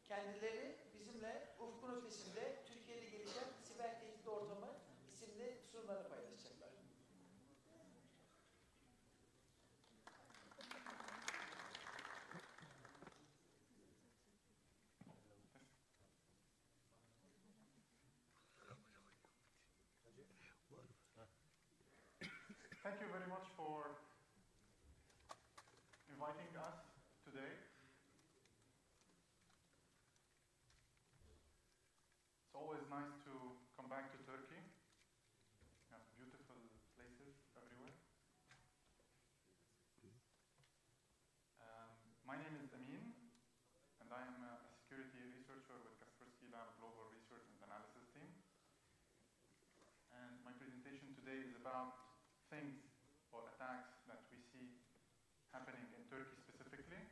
Kendileri bizimle ufkun ötesinde Türkiye'de gelişen siber tehdit ortamı isimli sunumlarını paylaşacaklar. Thank you very much for inviting us today. It's always nice to come back to Turkey. We have beautiful places everywhere. My name is Amin, and I am a security researcher with Kaspersky Lab Global Research and Analysis team. And my presentation today is about things or attacks that we see happening in Turkey specifically.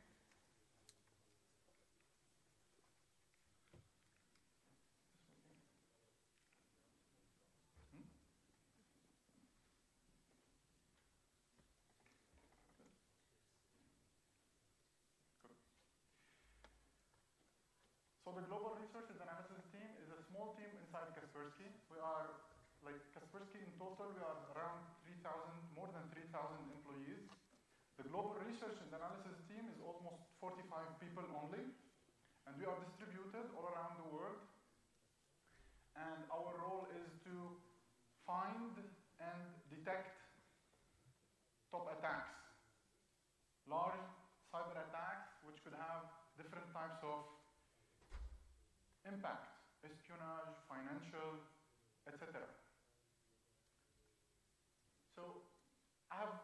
So the Global Research and Analysis team is a small team inside Kaspersky. We are, like Kaspersky in total, we are around 3,000, more than 3,000 employees. The Global Research and Analysis team is almost 45 people only, and we are distributed all around the world. And our role is to find and detect top attacks, large cyber attacks which could have different types of impact, espionage, financial, etc. So I have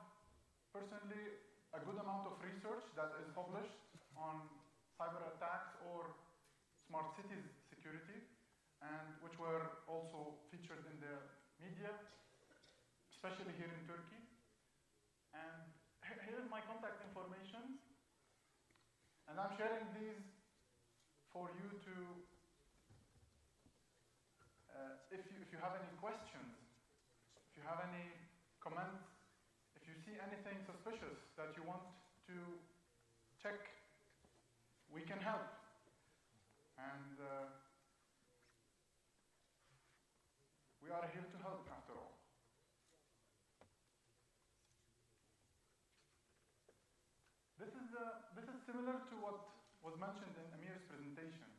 personally a good amount of research that is published on cyber attacks or smart cities security, and which were also featured in the media, especially here in Turkey. And here's my contact information, and I'm sharing these for you to if you have any questions, if you have any comments, if you see anything suspicious that you want to check, we can help. And we are here to help after all. This is similar to what was mentioned in Amir's presentation.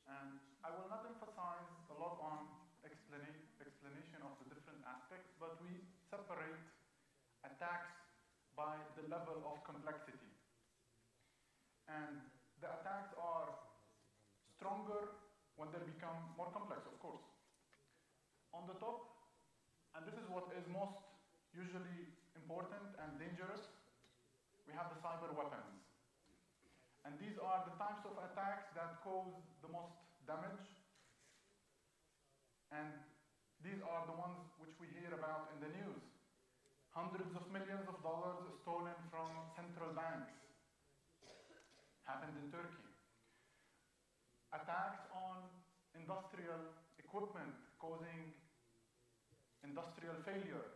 And I will not emphasize a lot on explanation of the different aspects, but we separate attacks by the level of complexity. And the attacks are stronger when they become more complex, of course. On the top, and this is what is most usually important and dangerous, we have the cyber weapons. And these are the types of attacks that cause the most damage. And these are the ones which we hear about in the news. Hundreds of millions of dollars stolen from central banks. Happened in Turkey. Attacks on industrial equipment causing industrial failure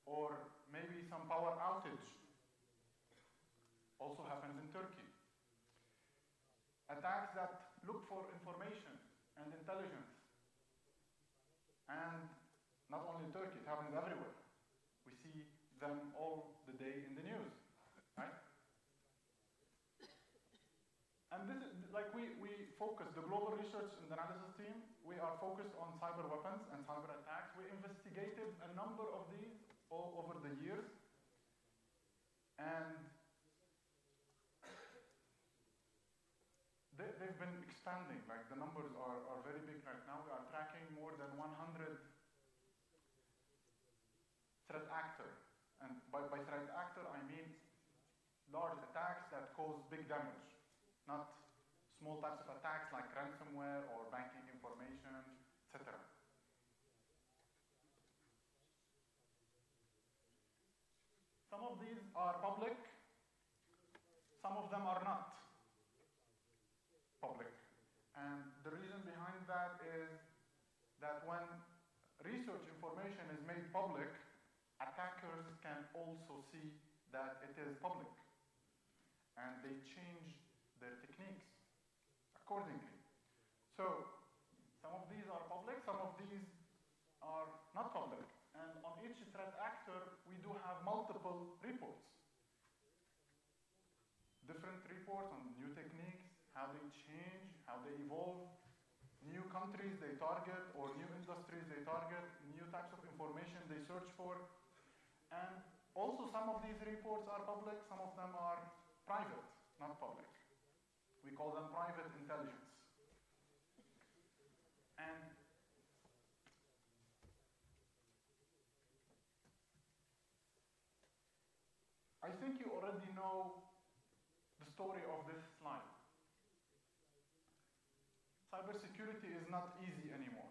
or maybe some power outage. Also happens in Turkey. Attacks that look for information and intelligence. And not only in Turkey, it happens everywhere. We see them all the day in the news, right? And this is, like we focus, the Global Research and Analysis team, we are focused on cyber weapons and cyber attacks. We investigated a number of these all over the years. And they've been expanding, like the numbers are very big right now. We are tracking more than 100 threat actors. And by threat actor, I mean large attacks that cause big damage, not small types of attacks like ransomware or banking information, etc. Some of these are public, some of them are not public. And the reason behind that is that when research information is made public, attackers can also see that it is public. And they change their techniques accordingly. So some of these are public, some of these are not public. And on each threat actor, we do have multiple reports. Different reports on new techniques, how they change, how they evolve, new countries they target or new industries they target, new types of information they search for. And also some of these reports are public, some of them are private, not public. We call them private intelligence. And I think you already know the story of this slide. Cybersecurity is not easy anymore.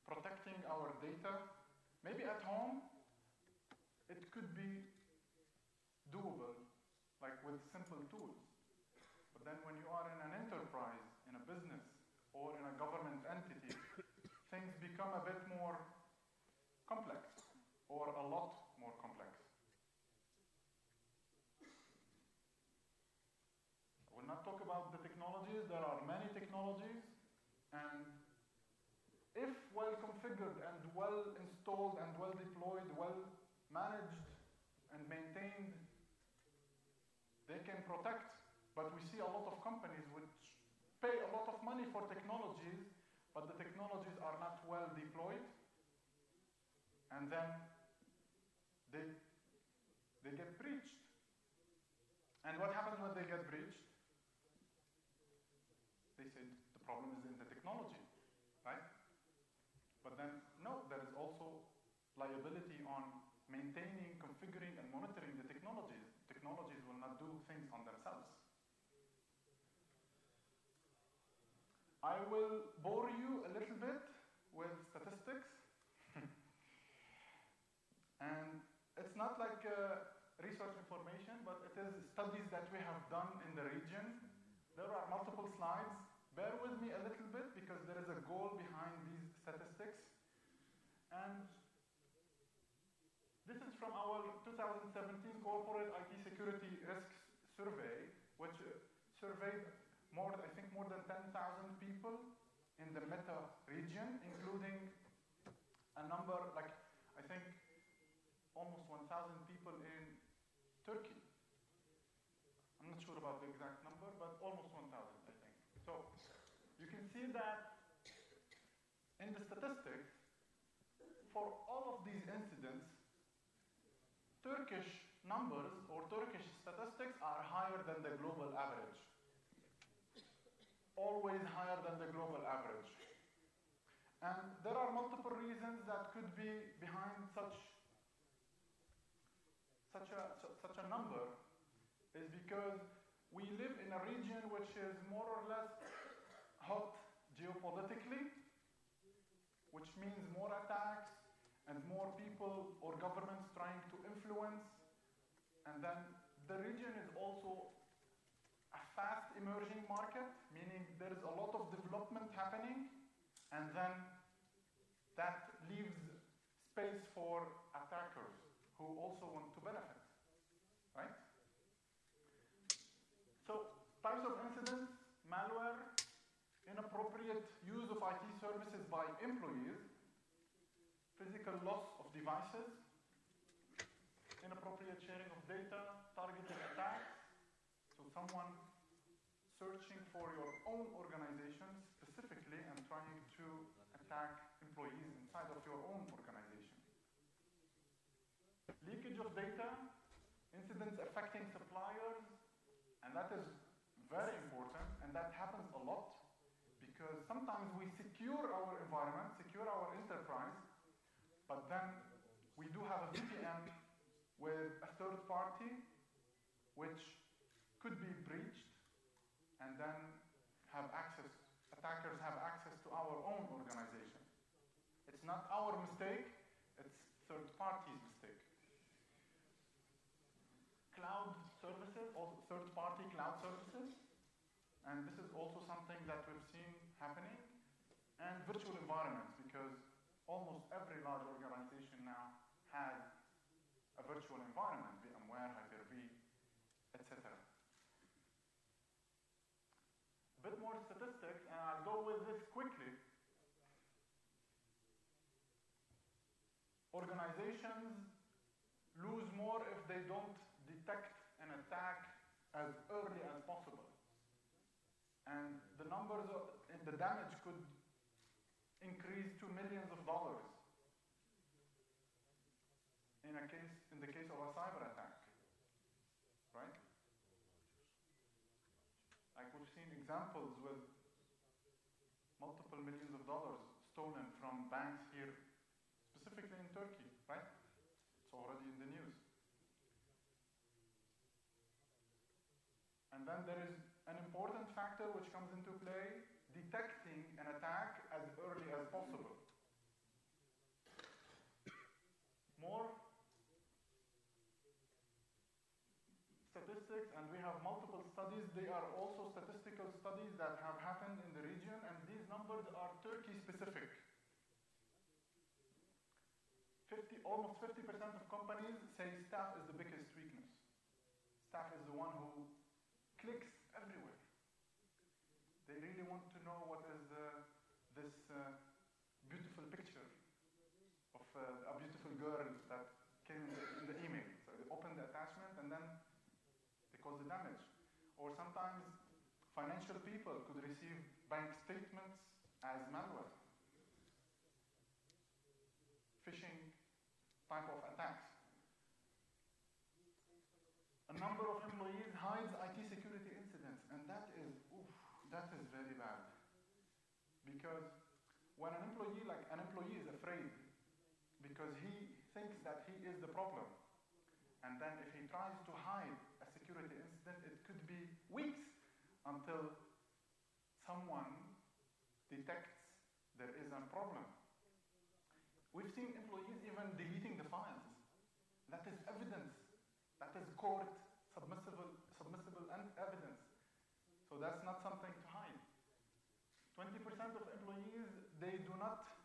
Protecting our data, maybe at home, it could be doable, like with simple tools. But then when you are in an enterprise, in a business, or in a government entity, things become a bit more complex, or a lot more complex. I will not talk about the technologies. There are many technologies, and if well configured and well installed and well deployed, well managed and maintained, they can protect. But we see a lot of companies which pay a lot of money for technologies, but the technologies are not well deployed, and then they get breached. And what happens when they get breached? They say the problem is in the technology, right? But then, no, there is also liability on maintaining, configuring, and monitoring the technologies. Technologies will not do things on themselves. I will bore you a little bit with statistics. And it's not like research information, but it is studies that we have done in the region. There are multiple slides. Bear with me a little bit because there is a goal behind these statistics. And this is from our 2017 Corporate IT Security Risks Survey, which surveyed I think more than 10,000 people in the Meta region, including a number, like I think almost 1,000 people in Turkey. I'm not sure about the exact number, but almost 1,000, I think. So you can see that in the statistics, for all of these incidents, Turkish numbers or Turkish statistics are higher than the global average. Always higher than the global average. And there are multiple reasons that could be behind such a number. Is because we live in a region which is more or less hot geopolitically, which means more attacks and more people or governments trying to influence. And then the region is also a fast emerging market, meaning there is a lot of development happening, and then that leaves space for attackers who also want to benefit, right? So, types of incidents: malware, inappropriate use of IT services by employees, physical loss of devices, inappropriate sharing of data, targeted attacks. So someone searching for your own organization specifically and trying to attack employees inside of your own organization. Leakage of data, incidents affecting suppliers, and that is very important, and that happens a lot because sometimes we secure our environment, secure our enterprise, but then we do have a VPN with a third party which could be breached and then attackers have access to our own organization. It's not our mistake, it's third party's mistake. Cloud services, also third-party cloud services, and this is also something that we've seen happening, and virtual environments, because almost every large organization now has a virtual environment, VMware, Hyper-V, etc. A bit more statistics, and I'll go with this quickly. Organizations lose more if they don't detect an attack as early as possible. And the numbers in the damage could increase to millions of dollars in the case of a cyber attack, right? Like we've seen examples with multiple millions of dollars stolen from banks here, specifically in Turkey, right? It's already in the news. And then there is an important factor which comes into play, detecting an attack as early as possible. More statistics, and we have multiple studies. They are also statistical studies that have happened in the region, and these numbers are Turkey specific. Almost 50% of companies say staff is the biggest weakness. Staff is the one who clicks everywhere. They really want to know what is this beautiful picture of a beautiful girl that came in the email. So they open the attachment and then they cause the damage. Or sometimes financial people could receive bank statements as malware. Phishing type of attacks. A number of employees hides IT security incidents, and that is very bad. Because when an employee is afraid because he thinks that he is the problem, and then if he tries to hide a security incident, it could be weeks until someone detects there is a problem. We've seen employees even deleting the files. That is evidence. That is court submissible evidence. So that's not something to hide. 20% of employees, they do not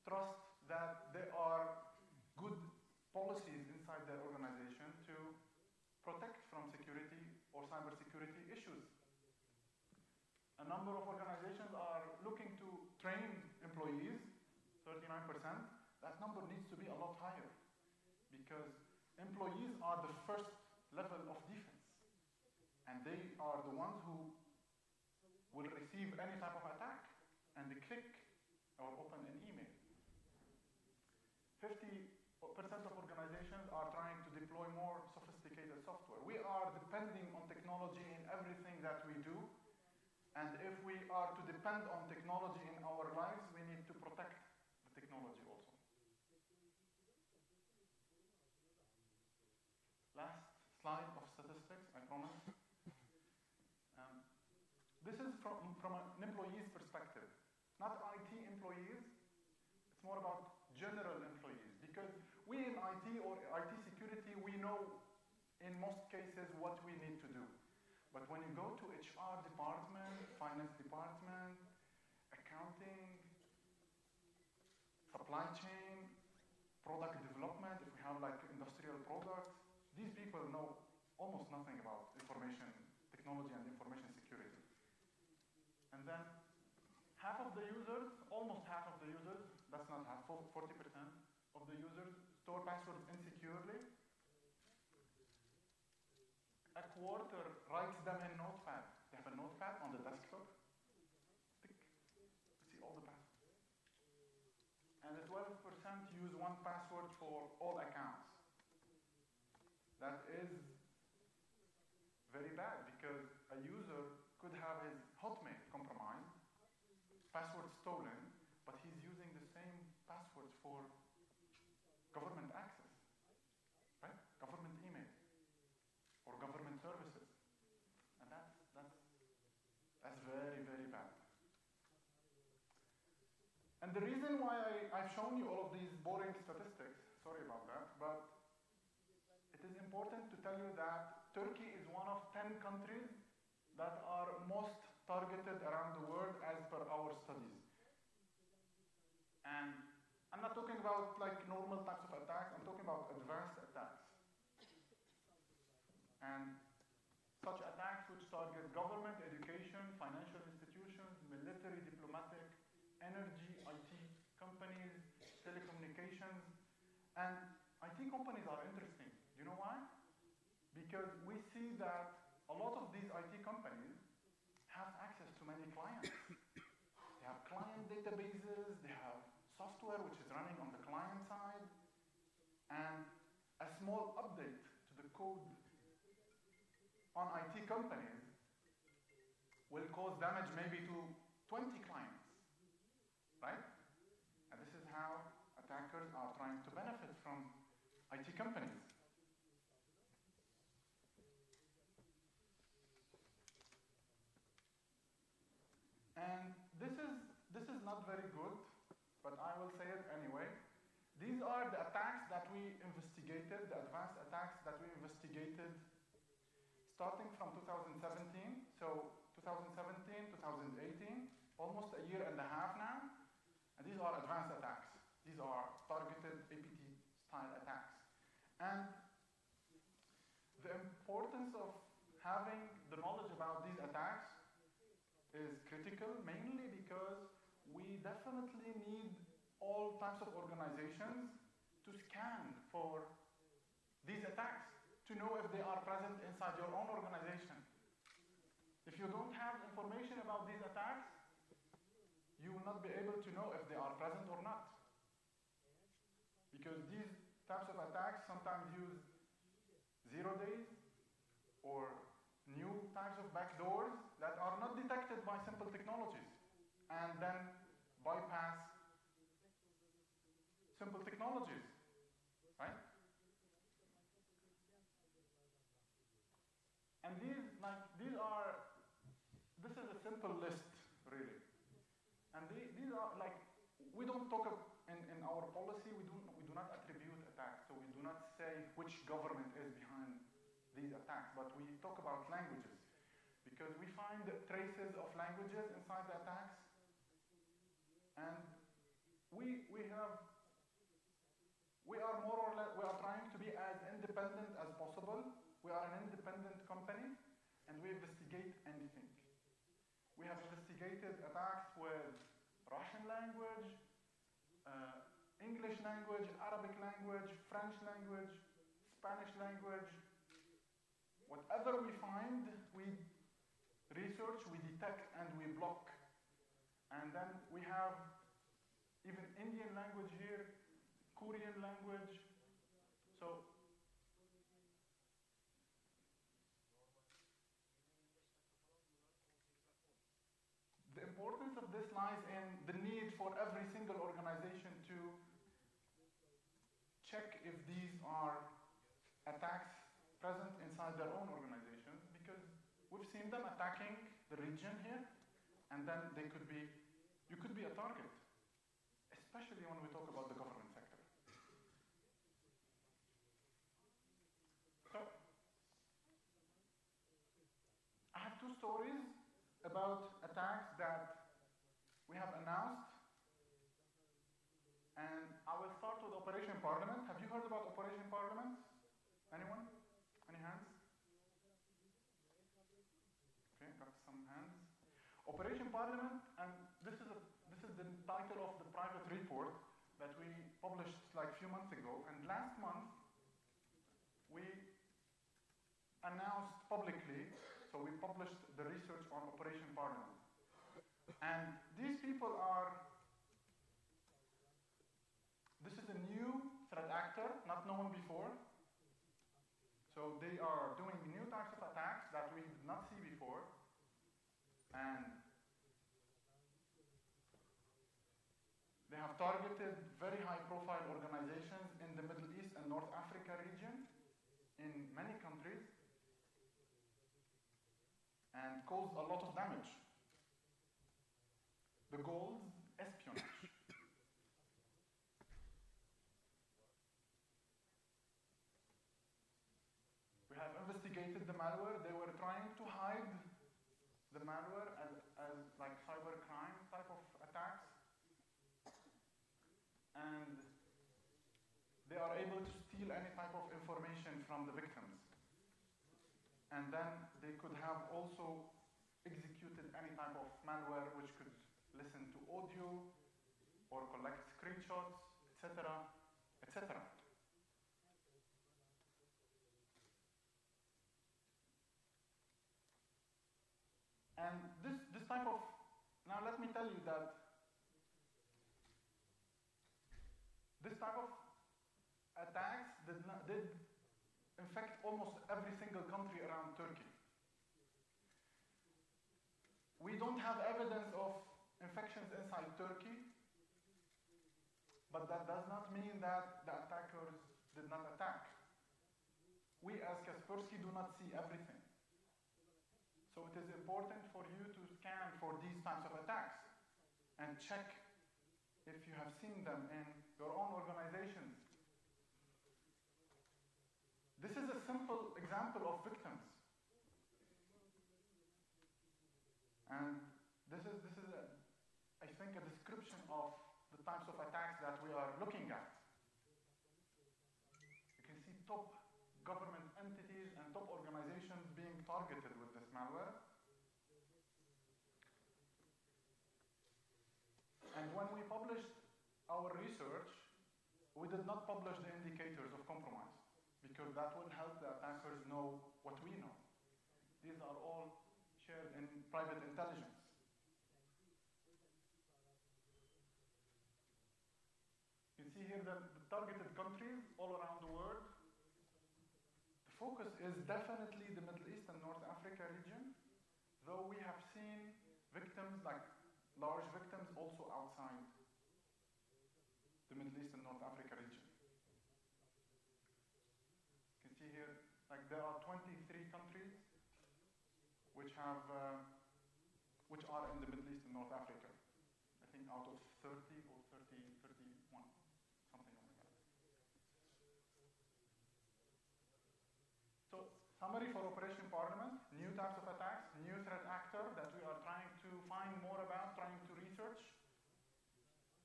trust that there are good policies inside their organization to protect from security or cybersecurity issues. A number of organizations are looking to train employees, 39%. That number needs to be a lot higher because employees are the first level of defense, and they are the ones who will receive any type of attack and they click or open an email. 50% of organizations are trying to deploy more sophisticated software. We are depending on technology in everything that we do, and if we are to depend on technology in our lives, we need to protect the technology also. Last slide of statistics, I promise. This is from an employee's perspective. Not IT employees, it's more about general employees. Because we in IT or IT security, we know in most cases what we need to do. But when you go to HR department, finance department, accounting, supply chain, product development, if we have like industrial products, these people know almost nothing about information technology and information security. And then almost half of the users, that's not half, 40% of the users store passwords insecurely. A quarter writes them in Notepad. They have a Notepad on the desktop. Tick. See all the passwords. And the 12% use one password for all accounts. That is very bad because a user could have his Hotmail compromised, password stolen, but he's using the same passwords for government access, right? Government email or government services. And that's very, very bad. And the reason why I've shown you all of these boring statistics, sorry about that, but it is important to tell you that Turkey is one of 10 countries that are most targeted around the world as per our studies. And I'm not talking about like normal types of attacks, I'm talking about advanced attacks. And such attacks which target government, education, financial institutions, And IT companies are interesting. You know why? Because we see that a lot of these IT companies have access to many clients. They have client databases, they have software which is running on the client side, and a small update to the code on IT companies will cause damage maybe to 20 clients, right? And this is how attackers are trying to benefit from IT companies. And this is not very good, but I will say it anyway. These are the attacks that we investigated, the advanced attacks that we investigated starting from 2017. So 2017, 2018, almost a year and a half now. And these are advanced attacks. These are targeted APT-style attacks. And the importance of having the knowledge about these attacks is critical, mainly because we definitely need all types of organizations to scan for these attacks, to know if they are present inside your own organization. If you don't have information about these attacks, you will not be able to know if they are present or not. Because these types of attacks sometimes use 0 days or new types of backdoors that are not detected by simple technologies and then bypass simple technologies, right? And this is a simple list, really. And these are like, we don't talk in our policy, we do not attribute attacks, so we do not say which government is behind these attacks, but we talk about languages, because we find traces of languages inside the attacks, and we are more or less, we are trying to be as independent as possible. We are an independent company, and we investigate anything. We have investigated attacks with Russian language, English language, Arabic language, French language, Spanish language. Whatever we find, we research, we detect, and we block. And then we have even Indian language here, Korean language. So the importance of this lies in the need for every single organization to check if these are attacks present inside their own organizations, because we've seen them attacking the region here, and then you could be a target, especially when we talk about the government sector. So, I have two stories about attacks that we have announced, and I will start with Operation Parliament. Have you heard about Operation Parliament? Anyone? Any hands? Okay, got some hands. Operation Parliament, and this is the title of the private report that we published like a few months ago, and last month we announced publicly, so we published the research on Operation Parliament. And these people this is a new threat actor, not known before. So they are doing new types of attacks that we did not see before. And they have targeted very high-profile organizations in the Middle East and North Africa region, in many countries, and caused a lot of damage. The goals, espionage. We have investigated the malware. They were trying to hide the malware as like cybercrime type of attacks. And they are able to steal any type of information from the victims. And then they could have also executed any type of malware which could listen to audio or collect screenshots, etc., etc. And this type of, now let me tell you that this type of attacks did infect almost every single country around Turkey. We don't have evidence of infections inside Turkey, but that does not mean that the attackers did not attack. We as Kaspersky do not see everything. So it is important for you to scan for these types of attacks and check if you have seen them in your own organizations. This is a simple example of victims. And this is I think, a description of the types of attacks that we are looking at. You can see top government entities and top organizations being targeted with this malware. And when we published our research, we did not publish the indicators of compromise, because that will help the attackers know what we know. These are all shared in private intelligence. You can see here the targeted countries all around the world. The focus is definitely the Middle East and North Africa region, though we have seen victims, like large victims, also outside the Middle East and North Africa region. You can see here, like, there are 23 countries which have, which are in the Middle East and North Africa. I think out of 30 or 31, something like that. So, summary for Operation Parliament: new types of attacks, new threat actor that we are trying to find more about, trying to research.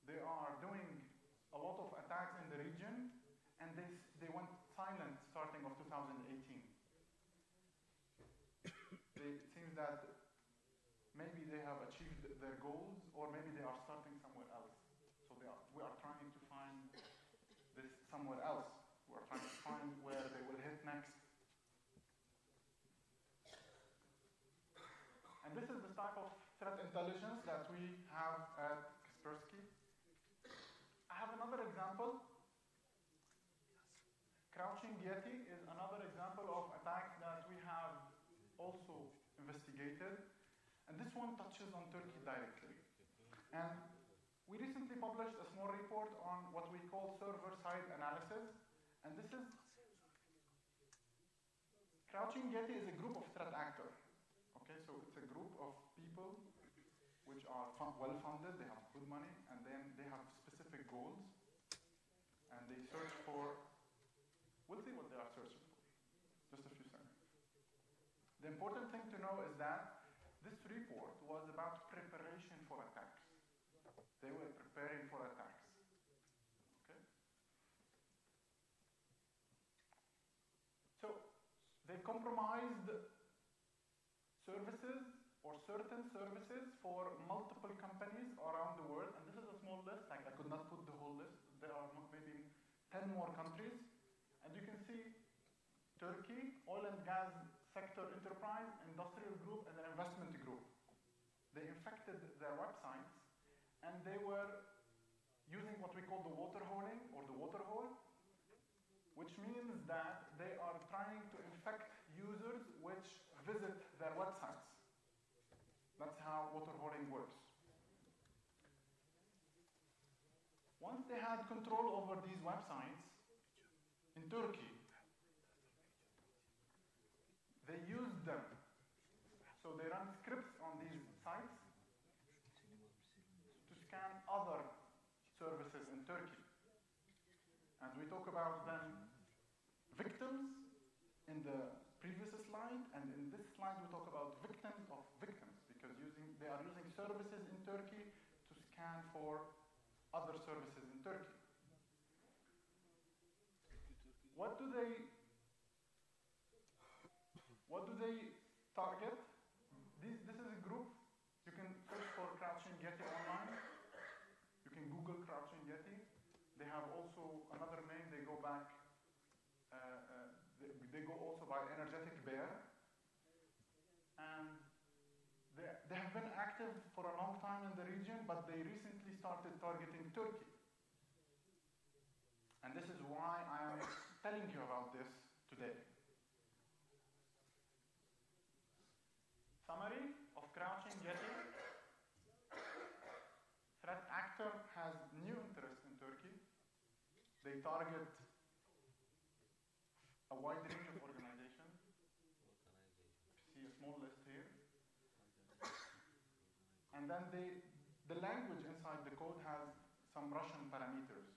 They are doing a lot of attacks in the region, and they went silent starting of 2018. It seems that maybe they have achieved their goals, or maybe they are starting somewhere else. So we are trying to find this somewhere else. We are trying to find where they will hit next. And this is the type of threat intelligence that we have at Kaspersky. I have another example. Crouching Yeti is another example of attack that we have also investigated, and this one touches on Turkey directly. And we recently published a small report on what we call server-side analysis, and this is Crouching Yeti is a group of threat actors. Okay, so it's a group of people which are well-funded, they have good money, and then they have specific goals, and they search for, we'll see what they are searching for. Just a few seconds. The important thing to know is that this report was about preparation for attacks. They were preparing for attacks. Okay? So they compromised services or certain services for multiple companies around the world, and this is a small list, like I could not put the whole list. There are maybe 10 more countries, and you can see Turkey, oil and gas sector enterprise, industrial group, and an investment group. They infected their websites, and they were using what we call the water holing, or the water hole, which means that they are trying to infect users which visit their websites. That's how water holing works. Once they had control over these websites in Turkey, they used them. So they run scripts on these sites to scan other services in Turkey. And we talk about then victims in the previous slide, and in this slide we talk about victims of victims, because they are using services in Turkey to scan for other services in Turkey. What do they target? This is a group. You can search for Crouching Yeti online. You can Google Crouching Yeti. They have also another name. They go back. They go also by Energetic Bear. And active for a long time in the region, but they recently started targeting Turkey. And this is why I am telling you about this today. Summary of Crouching Yeti. Threat actor has new interest in Turkey. They target a wide range of organizations. See a small list here. And then the language inside the code has some Russian parameters,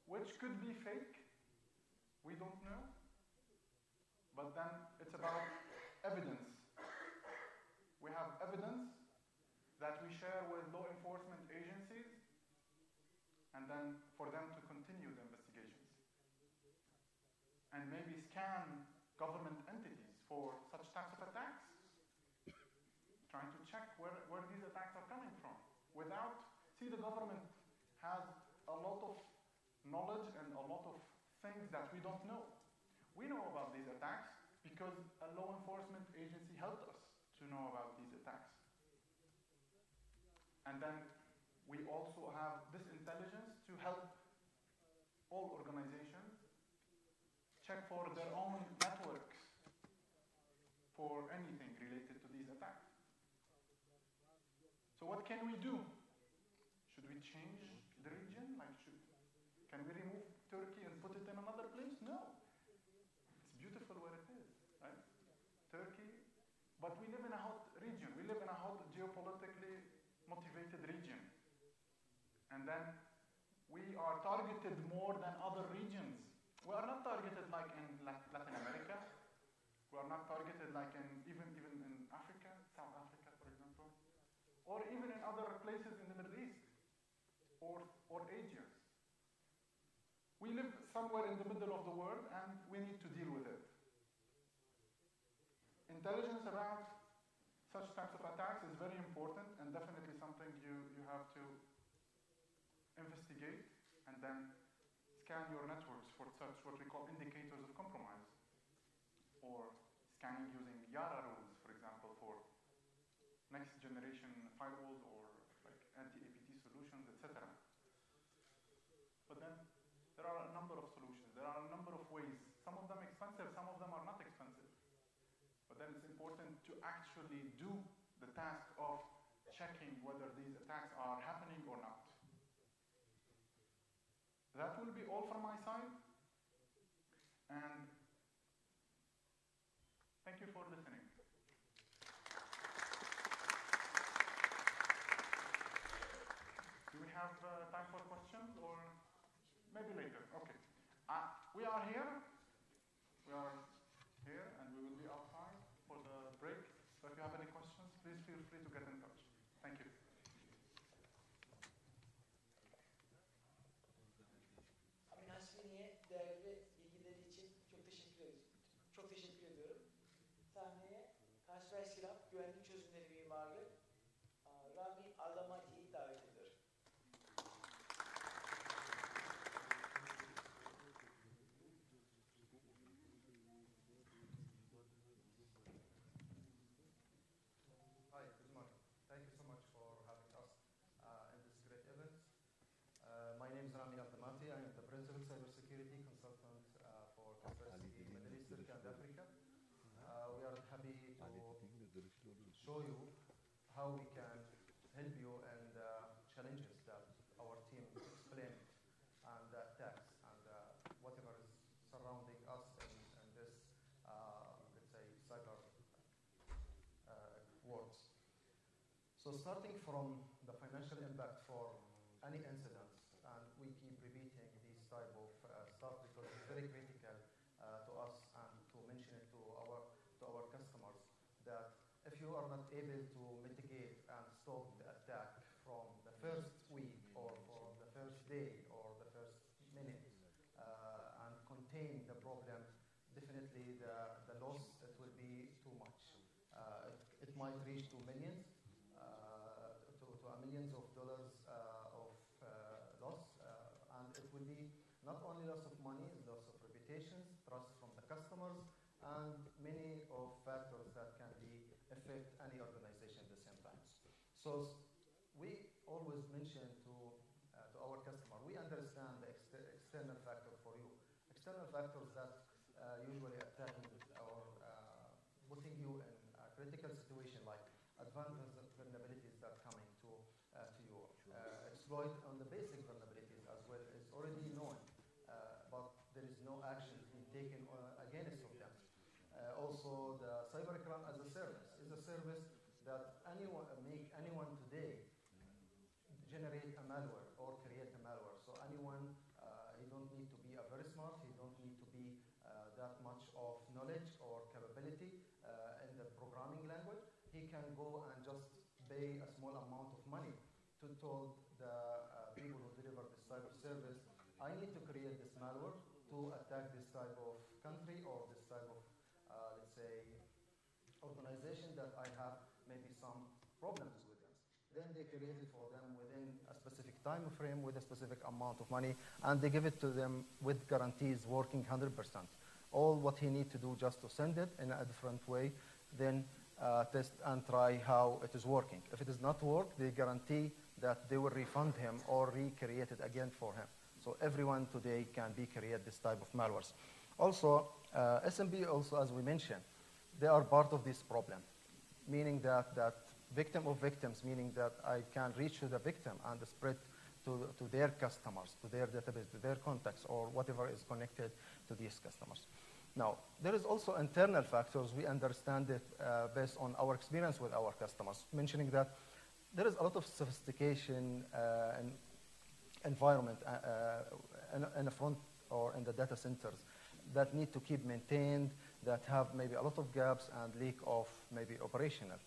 which could be fake. We don't know. But then it's about evidence. We have evidence that we share with law enforcement agencies, and then for them to continue the investigations. And maybe scan government entities for such types of attacks, trying to check where these attacks are coming from. See, the government has a lot of knowledge and a lot of things that we don't know. We know about these attacks because a law enforcement agency helped us to know about these attacks. And then we also have this intelligence to help all organizations check for their own networks for anything related to these attacks. So what can we do? Should we change the region? Can we remove Turkey and put it in another place? No. It's beautiful where it is, right? Turkey, but we live in a hot region. We live in a hot, geopolitically motivated region. And then we are targeted more than other regions. We are not targeted like in Latin America. We are not targeted like even in Africa, South Africa, for example, or even in other places in the Middle East or Asia. We live somewhere in the middle of the world, and we need to deal with it. Intelligence about such types of attacks is very important and definitely something you have to investigate and then scan your networks for such what we call indicators of compromise, or scanning using Yara rules, for example, for next generation firewalls or like anti-APT solutions, etc. But then there are a number of solutions. There are a number of ways. Some of them expensive, some of them are not expensive. But then it's important to actually do the task of checking whether these attacks are happening or not. That will be all from my side. And thank you for listening. Do we have time for questions or maybe later? Okay. We are here. We are here and we will be outside for the break. So if you have any questions, please feel free to get in touch. Thank you. Hasbini'ye değerli bilgileri için çok teşekkür ediyorum. Çok teşekkür ediyorum. Sahneye Kaspersky Güvenlik Çözümleri Mimarı Rami Alamati'yi davet ediyorum. Hi, good morning. Thank you so much for having us in this great event. My name is Rami Al-Tamati. I am the Principal Cybersecurity Consultant for Kaspersky, Middle East, Turkey, and Africa. We are happy to show you how we can help you in the challenges that our team explained and the attacks and whatever is surrounding us in this, let's say, cyber world. So starting from the financial impact for any incident, and we keep repeating these type of stuff because it's very critical to us and to mention it to our customers that if you are not able to mitigate and stop the attack from the first week or from the first day or the first minute and contain the problem, definitely the loss, it will be too much. It might reach to millions, to millions of dollars of loss, and it will be not only loss of money, loss of reputation, trust from the customers, and many of factors that can affect any organization at the same time. So we always mention to our customer, we understand the external factor for you. External factors that usually attacking or putting you in a critical situation, like advanced vulnerabilities that are coming to you. Exploit on the basic vulnerabilities as well is already known, but there is no action being taken against of them. Also, the cybercrime as a service is a service that anyone today generate a malware or create a malware. So anyone, he don't need to be a very smart, he don't need to be that much of knowledge or capability in the programming language. He can go and just pay a small amount of money to tell the people who deliver this cyber service, I need to create this malware to attack this type of country or this type of, let's say, organization that I have maybe some problems with them. Then they create it for them within a specific time frame with a specific amount of money, and they give it to them with guarantees working 100%. All what he needs to do just to send it in a different way, then test and try how it is working. If it does not work, they guarantee that they will refund him or recreate it again for him. So everyone today can be create this type of malwares. Also, SMB also, as we mentioned, they are part of this problem, meaning that victim of victims, meaning that I can reach to the victim and spread to their customers, to their database, to their contacts, or whatever is connected to these customers. Now, there is also internal factors. We understand it based on our experience with our customers, mentioning that there is a lot of sophistication and environment in the front or in the data centers that need to keep maintained, that have maybe a lot of gaps and leak of maybe operational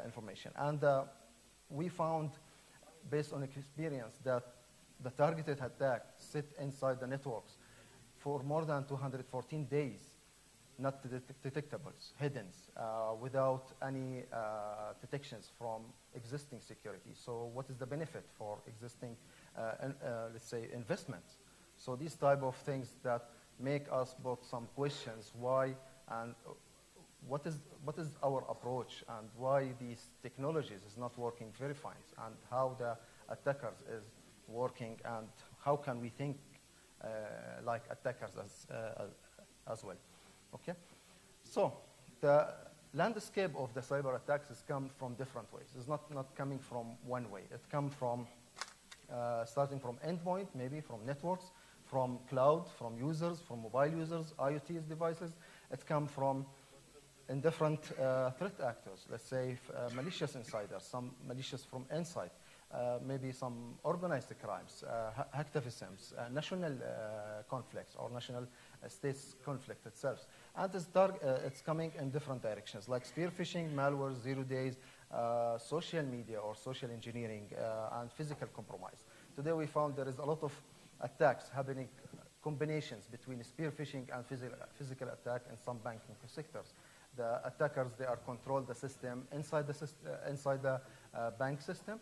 information. And we found, based on experience, that the targeted attack sit inside the networks for more than 214 days, not detectables, hidden, without any detections from existing security. So what is the benefit for existing, let's say, investments? So these type of things that make us put some questions, why and what is our approach, and why these technologies is not working very fine, and how the attackers is working, and how can we think like attackers as well. Okay, so the landscape of the cyber attacks has come from different ways. It's not coming from one way. It comes from starting from endpoint, maybe from networks, from cloud, from users, from mobile users, IoT devices. It comes from in different threat actors. Let's say malicious insiders, some malicious from inside, maybe some organized crimes, hacktivisms, national conflicts, or national states conflict itself. And it's coming in different directions, like spear phishing, malware, 0 days, social media or social engineering, and physical compromise. Today we found there is a lot of attacks happening, combinations between spear phishing and physical attack in some banking sectors. The attackers, they are control the system inside the bank system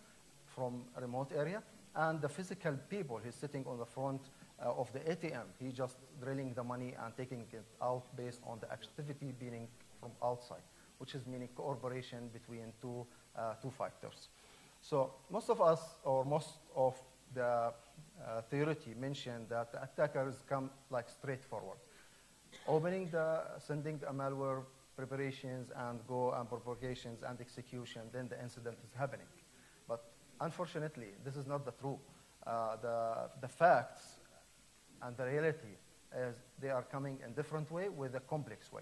from a remote area, and the physical people, he's sitting on the front of the ATM. He just drilling the money and taking it out based on the activity being from outside, which is meaning cooperation between two factors. So most of us, or most of the theory mentioned that the attackers come like straightforward, sending a malware, preparations, and go and propagations and execution, then the incident is happening. But unfortunately, this is not the true. The facts and the reality is they are coming in different way with a complex way.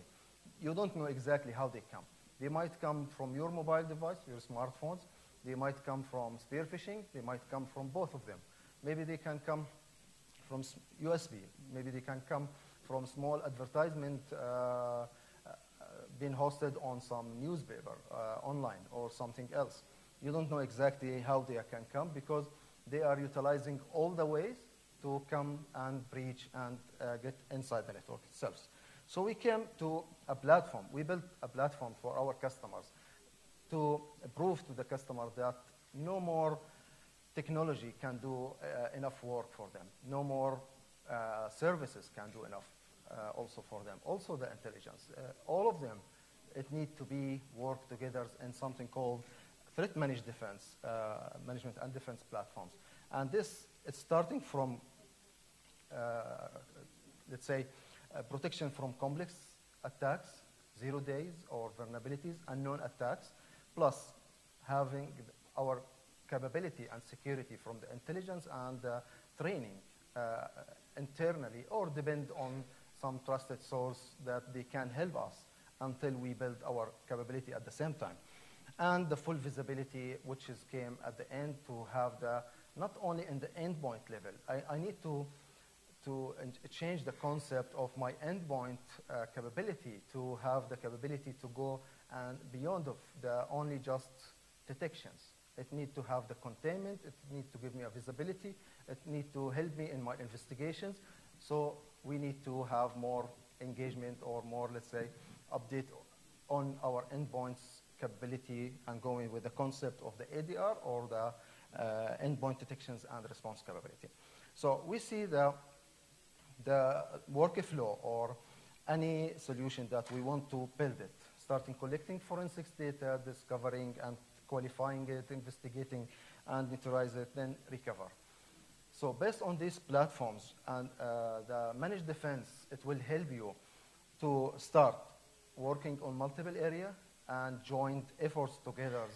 You don't know exactly how they come. They might come from your mobile device, your smartphones. They might come from spear phishing. They might come from both of them. Maybe they can come from USB. Maybe they can come from small advertisement being hosted on some newspaper online or something else. You don't know exactly how they can come, because they are utilizing all the ways to come and breach and get inside the network itself. So we came to a platform. We built a platform for our customers to prove to the customer that no more technology can do enough work for them. No more services can do enough also for them. Also the intelligence. All of them, it need to be work together in something called threat managed defense, management and defense platforms. And this, it's starting from, let's say, protection from complex attacks, 0 days or vulnerabilities, unknown attacks, plus having our capability and security from the intelligence and training internally, or depend on some trusted source that they can help us until we build our capability at the same time. And the full visibility, which is came at the end to have the, not only in the endpoint level, I need to change the concept of my endpoint capability to have the capability to go and beyond of the only just detections. It needs to have the containment, it needs to give me a visibility, it needs to help me in my investigations. So we need to have more engagement or more, let's say, update on our endpoints capability and going with the concept of the ADR or the endpoint detections and response capability. So we see the workflow or any solution that we want to build it, starting collecting forensics data, discovering and qualifying it, investigating and neutralize it, then recover. So based on these platforms and the managed defense, it will help you to start working on multiple areas and joint efforts together,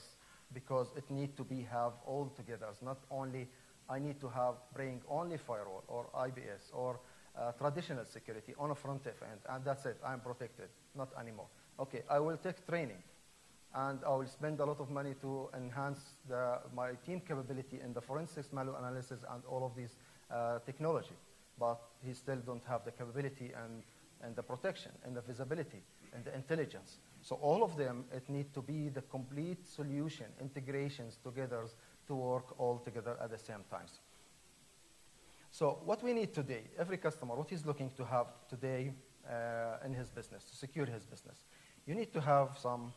because it needs to be have all together. Not only I need to have bring only firewall or IBS or traditional security on a front end, and that's it, I'm protected, not anymore. Okay, I will take training, and I will spend a lot of money to enhance my team capability in the forensics, malware analysis, and all of these technology. But he still don't have the capability and the protection and the visibility and the intelligence. So all of them, it need to be the complete solution, integrations together to work all together at the same time. So what we need today, every customer, what he's looking to have today in his business, to secure his business, you need to have some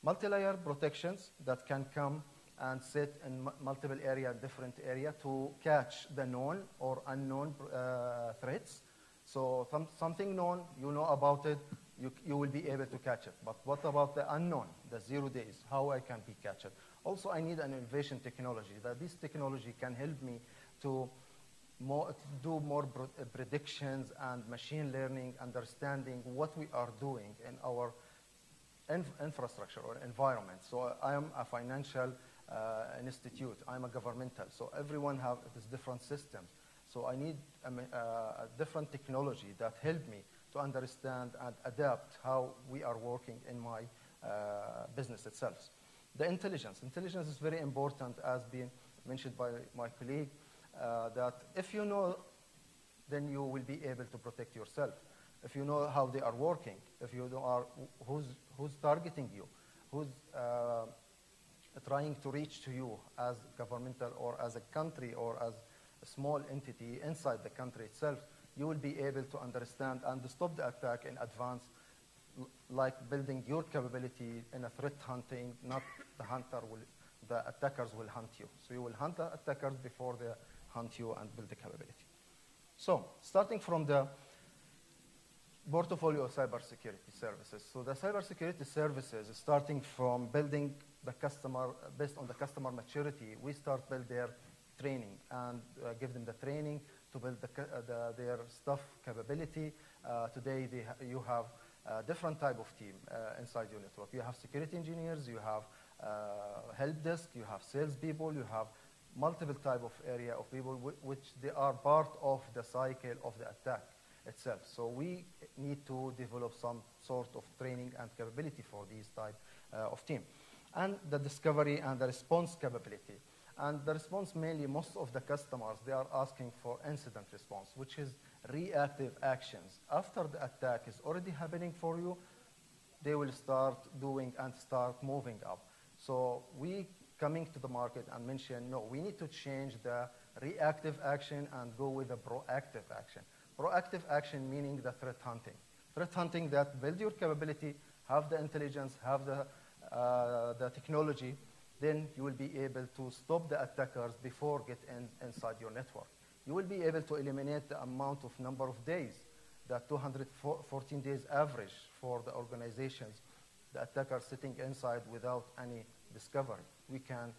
multi-layer protections that can come and sit in multiple area, different area to catch the known or unknown threats. So something known, you know about it, you will be able to catch it. But what about the unknown, the 0 days, how I can be catch it? Also, I need an innovation technology, that this technology can help me to do more predictions and machine learning, understanding what we are doing in our infrastructure or environment. So I am a financial institute, I'm a governmental, so everyone have this different systems. So I need a different technology that help me to understand and adapt how we are working in my business itself. The intelligence is very important, as being mentioned by my colleague, that if you know, then you will be able to protect yourself. If you know how they are working, if you know who's targeting you, who's trying to reach to you as governmental or as a country or as a small entity inside the country itself, you will be able to understand and stop the attack in advance, like building your capability in a threat hunting, not the attackers will hunt you. So you will hunt the attackers before they hunt you and build the capability. So starting from the portfolio of cybersecurity services. So the cybersecurity services, starting from building the customer, based on the customer maturity, we start build their training and give them the training to build their staff capability. Today you have a different type of team inside your network. You have security engineers, you have help desk, you have sales people, you have multiple type of area of people which they are part of the cycle of the attack itself. So we need to develop some sort of training and capability for these type of team. And the discovery and the response capability. And the response, mainly most of the customers, they are asking for incident response, which is reactive actions. After the attack is already happening for you, they will start doing and start moving up. So we coming to the market and mention, no, we need to change the reactive action and go with a proactive action. Proactive action meaning the threat hunting. Threat hunting that build your capability, have the intelligence, have the technology, then you will be able to stop the attackers before get inside your network. You will be able to eliminate the number of days that 214 days average for the organizations, the attacker sitting inside without any discovery. We can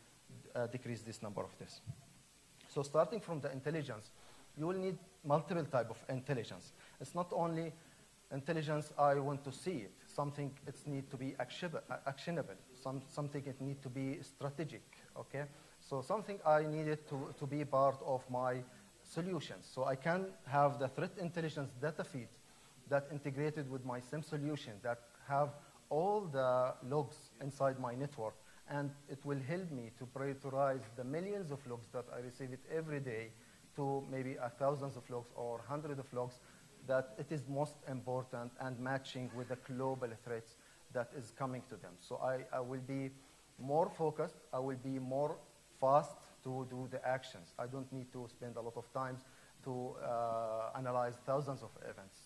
decrease this number of days. So starting from the intelligence, you will need multiple type of intelligence. It's not only intelligence, I want to see it. Something it needs to be actionable. Something it needs to be strategic, okay? So something I needed to be part of my solutions. So I can have the threat intelligence data feed that integrated with my SIM solution that have all the logs inside my network, and it will help me to prioritize the millions of logs that I receive it every day to maybe thousands of logs or hundreds of logs that it is most important and matching with the global threats that is coming to them. So I will be more focused, I will be more fast to do the actions. I don't need to spend a lot of time to analyze thousands of events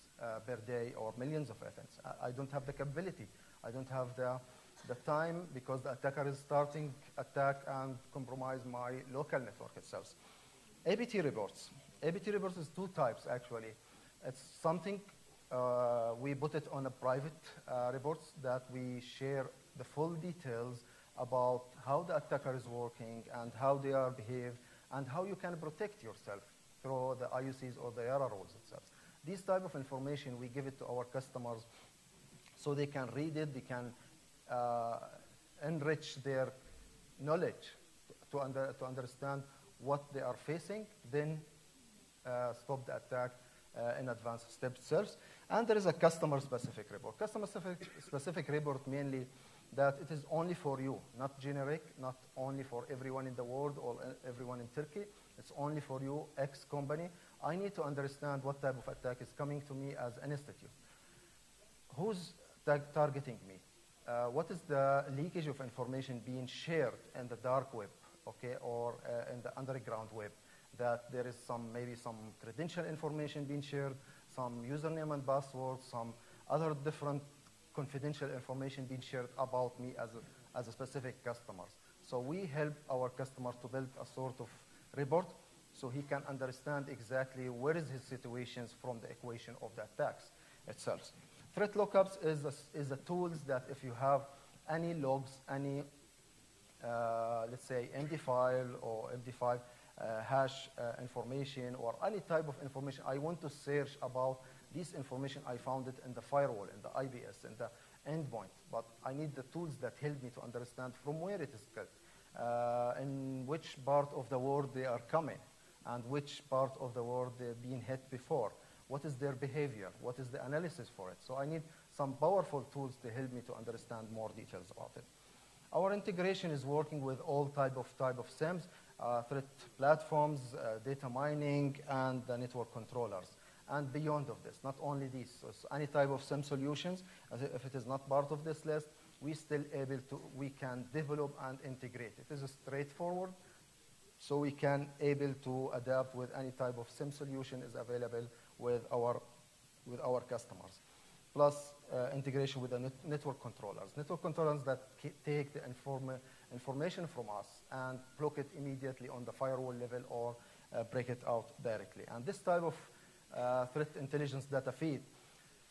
per day or millions of events. I don't have the capability. I don't have the time because the attacker is starting attack and compromise my local network itself. APT reports. APT reports is two types actually. It's something we put it on a private reports that we share the full details about how the attacker is working and how they are behaved and how you can protect yourself through the IUCs or the ERA rules itself. This type of information we give it to our customers so they can read it, they can enrich their knowledge to understand what they are facing, then stop the attack in advanced steps. And there is a customer-specific report. Customer-specific report mainly that it is only for you, not generic, not only for everyone in the world or everyone in Turkey. It's only for you, X company. I need to understand what type of attack is coming to me as an institute. Who's targeting me? What is the leakage of information being shared in the dark web, okay, or in the underground web? That there is maybe some credential information being shared, some username and password, some other different confidential information being shared about me as a specific customer. So we help our customer to build a sort of report so he can understand exactly where is his situations from the equation of the attacks itself. Threat lookups is a tools that if you have any logs, any, let's say, MD file or MD5 hash information or any type of information, I want to search about this information, I found it in the firewall, in the IBS, in the endpoint, but I need the tools that help me to understand from where it is cut, in which part of the world they are coming, and which part of the world they're being hit before. What is their behavior? What is the analysis for it? So I need some powerful tools to help me to understand more details about it. Our integration is working with all type of SIMs, threat platforms, data mining, and the network controllers. And beyond of this, not only these, so any type of SIM solutions, if it is not part of this list, we can develop and integrate. It is straightforward, so we can able to adapt with any type of SIM solution is available with our customers. Plus integration with the network controllers. Network controllers that take the information from us and block it immediately on the firewall level or break it out directly. And this type of threat intelligence data feed,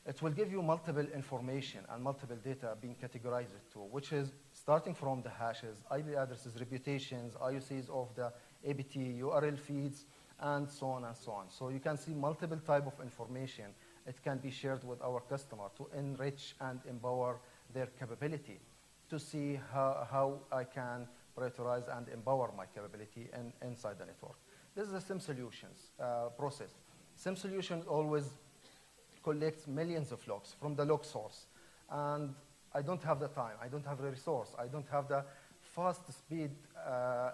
it will give you multiple information and multiple data being categorized to, which is starting from the hashes, IP addresses, reputations, IUCs of the APT, URL feeds, and so on and so on. So you can see multiple type of information. It can be shared with our customer to enrich and empower their capability to see how I can prioritize and empower my capability inside the network. This is a SIM solutions process. SIM solutions always collects millions of logs from the log source. And I don't have the time, I don't have the resource, I don't have the fast speed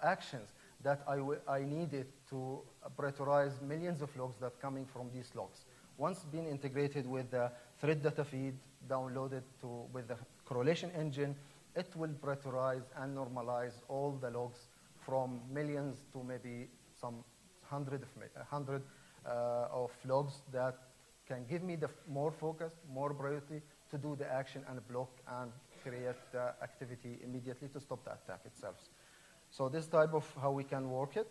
actions that I needed to prioritize millions of logs that coming from these logs. Once being integrated with the threat data feed, downloaded with the correlation engine, it will prioritize and normalize all the logs from millions to maybe some hundred of logs that can give me the more focus, more priority to do the action and block and create the activity immediately to stop the attack itself. So this type of how we can work it.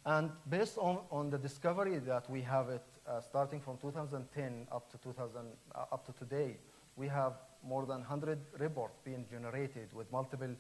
And based on the discovery that we have it starting from 2010 up to today, we have more than 100 reports being generated with multiple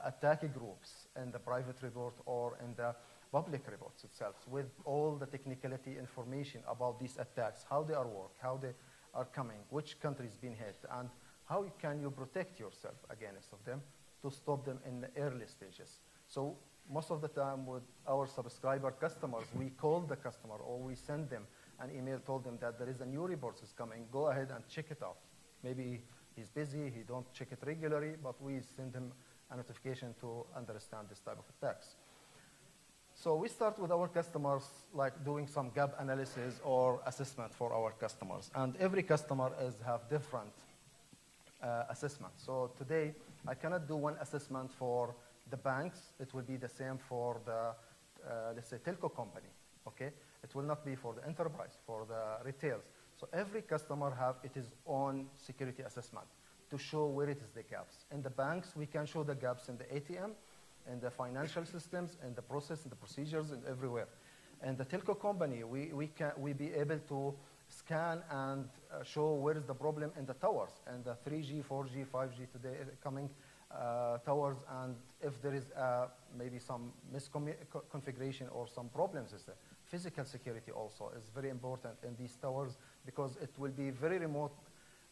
attack groups in the private report or in the public reports itself, with all the technicality information about these attacks, how they are work, how they are coming, which countries been hit, and how can you protect yourself against of them to stop them in the early stages. So most of the time with our subscriber customers, we call the customer or we send them an email, told them that there is a new report is coming, go ahead and check it out. Maybe he's busy, he don't check it regularly, but we send him a notification to understand this type of attacks. So we start with our customers, like doing some gap analysis or assessment for our customers. And every customer have different assessments. So today, I cannot do one assessment for the banks. It will be the same for the, let's say, telco company, okay? It will not be for the enterprise, for the retails. So every customer have its own security assessment to show where it is the gaps. In the banks, we can show the gaps in the ATM, in the financial systems, in the process, in the procedures, and everywhere. And the telco company, we be able to scan and show where is the problem in the towers, and the 3G, 4G, 5G today coming towers, and if there is maybe some misconfiguration or some problems is there. Physical security also is very important in these towers because it will be very remote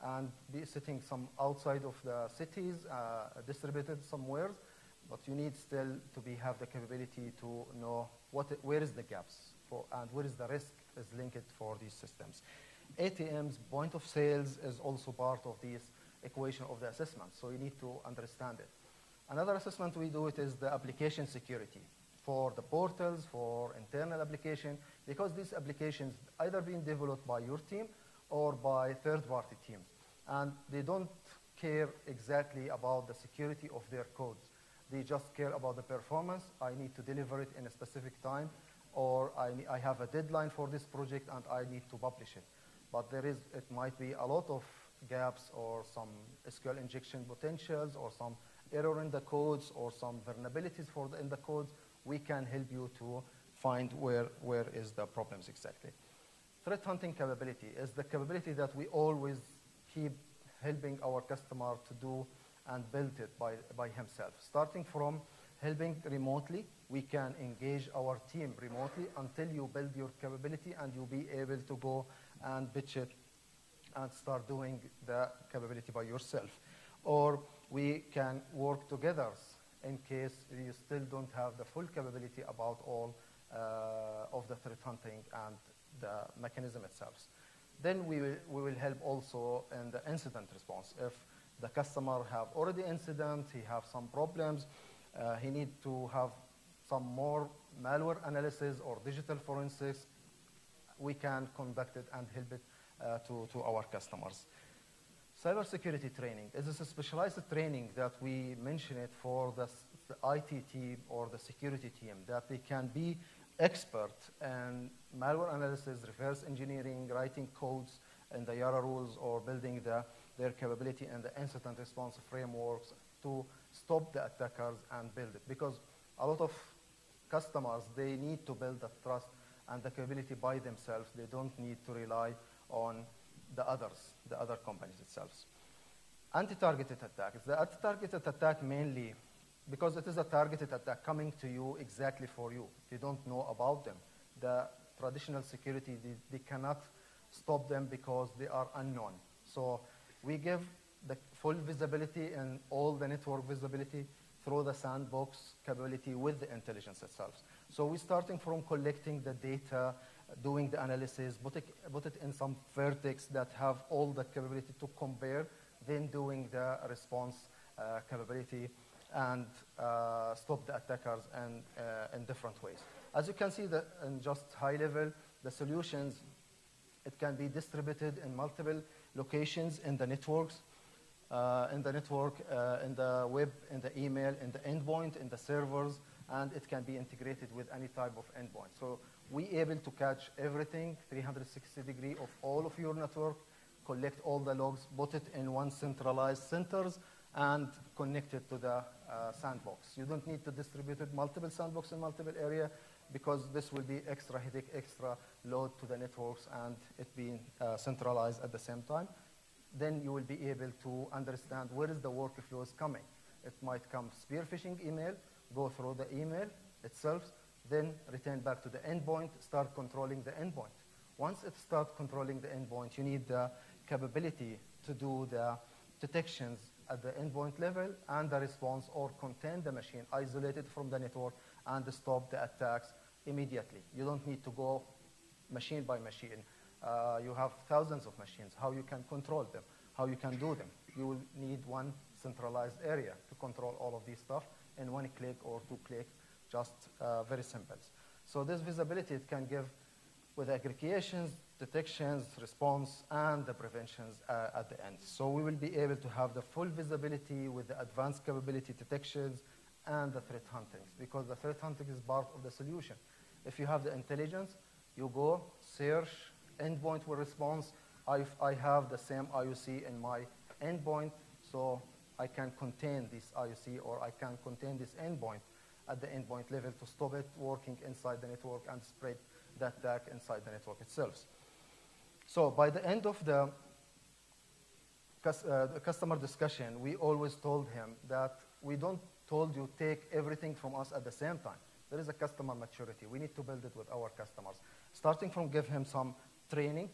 and be sitting some outside of the cities, distributed somewhere, but you need still to have the capability to know where is the gaps and where is the risk is linked for these systems. ATMs, point of sales, is also part of this equation of the assessment, so you need to understand it. Another assessment we do is the application security for the portals, for internal application, because these applications either being developed by your team or by third-party teams, and they don't care exactly about the security of their codes. They just care about the performance. I need to deliver it in a specific time, or I have a deadline for this project and I need to publish it. But it might be a lot of gaps or some SQL injection potentials or some error in the codes or some vulnerabilities in the codes. We can help you to find where is the problems exactly. Threat hunting capability is the capability that we always keep helping our customer to do and build it by himself. Starting from helping remotely, we can engage our team remotely until you build your capability and you'll be able to go and pitch it and start doing the capability by yourself. Or we can work together in case you still don't have the full capability about all of the threat hunting and the mechanism itself. Then we will help also in the incident response. If the customer have already incident, he have some problems, he need to have some more malware analysis or digital forensics, we can conduct it and help it to our customers. Cybersecurity training is a specialized training that we mention it for the IT team or the security team, that they can be expert in malware analysis, reverse engineering, writing codes in the Yara rules, or building their capability and the incident response frameworks to stop the attackers and build it. Because a lot of customers, they need to build the trust and the capability by themselves. They don't need to rely on the other companies itself. Anti-targeted attacks. The anti-targeted attack mainly, because it is a targeted attack coming to you exactly for you. They don't know about them. The traditional security, they cannot stop them because they are unknown. So we give the full visibility and all the network visibility through the sandbox capability with the intelligence itself. So we're starting from collecting the data, doing the analysis, put it in some vertex that have all the capability to compare, then doing the response capability and stop the attackers in different ways. As you can see, in just high level, the solutions, it can be distributed in multiple locations in the networks, in the web, in the email, in the endpoint, in the servers, and it can be integrated with any type of endpoint. So we able to catch everything, 360 degree of all of your network, collect all the logs, put it in one centralized centers, and connect it to the sandbox. You don't need to distribute it multiple sandbox in multiple area. because this will be extra headache, extra load to the networks, and it being centralized at the same time. Then you will be able to understand where is the workflow is coming. It might come spear phishing email, go through the email itself, then return back to the endpoint, start controlling the endpoint. Once it starts controlling the endpoint, you need the capability to do the detections at the endpoint level and the response, or contain the machine, isolate it from the network, and stop the attacks immediately. You don't need to go machine by machine. You have thousands of machines. How you can control them? How you can do them? You will need one centralized area to control all of these stuff in one click or two click, just very simple. So this visibility it can give with aggregations, detections, response, and the preventions at the end. So we will be able to have the full visibility with the advanced capability detections and the threat hunting, because the threat hunting is part of the solution. If you have the intelligence, you go, search, endpoint will response. I have the same IOC in my endpoint, so I can contain this IOC, or I can contain this endpoint at the endpoint level to stop it working inside the network and spread the attack inside the network itself. So by the end of the customer discussion, we always told him that we don't told you take everything from us at the same time. There is a customer maturity. We need to build it with our customers. Starting from give him some training,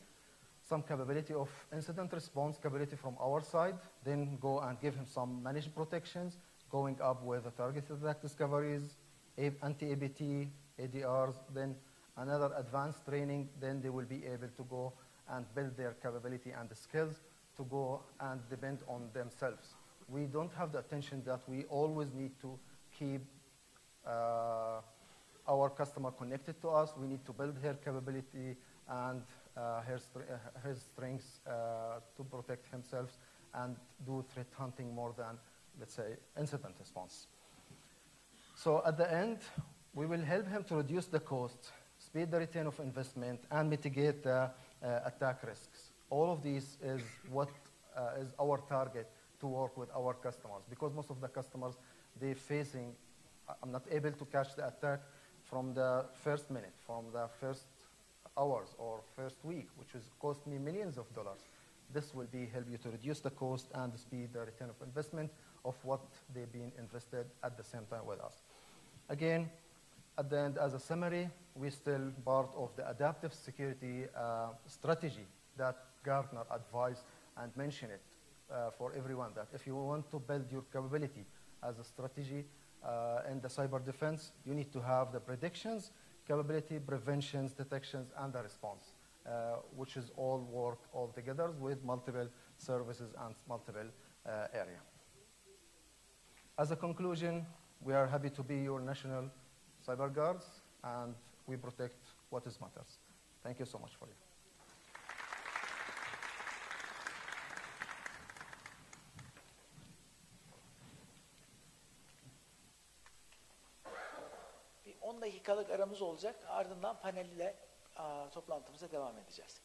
some capability of incident response capability from our side, then go and give him some managed protections, going up with the targeted attack discoveries, anti-ABT, ADRs, then another advanced training, then they will be able to go and build their capability and the skills to go and depend on themselves. We don't have the attention that we always need to keep our customer connected to us. We need to build her capability and his strengths to protect himself and do threat hunting more than, let's say, incident response. So at the end, we will help him to reduce the cost, speed the return of investment, and mitigate the attack risks. All of these is what is our target to work with our customers, because most of the customers, they're facing, I'm not able to catch the attack from the first minute, from the first hours or first week, which has cost me millions of dollars. This will be help you to reduce the cost and speed the return of investment of what they've been invested at the same time with us. Again, at the end, as a summary, we're still part of the adaptive security strategy that Gartner advised and mentioned it for everyone, that if you want to build your capability as a strategy in the cyber defense, you need to have the predictions, capability, preventions, detections, and the response, which is all work all together with multiple services and multiple area. As a conclusion, we are happy to be your national cyber guards, and we protect what is matters. Thank you so much for you. Bir 10 dakikalık aramız olacak. Ardından panel ile toplantımıza devam edeceğiz.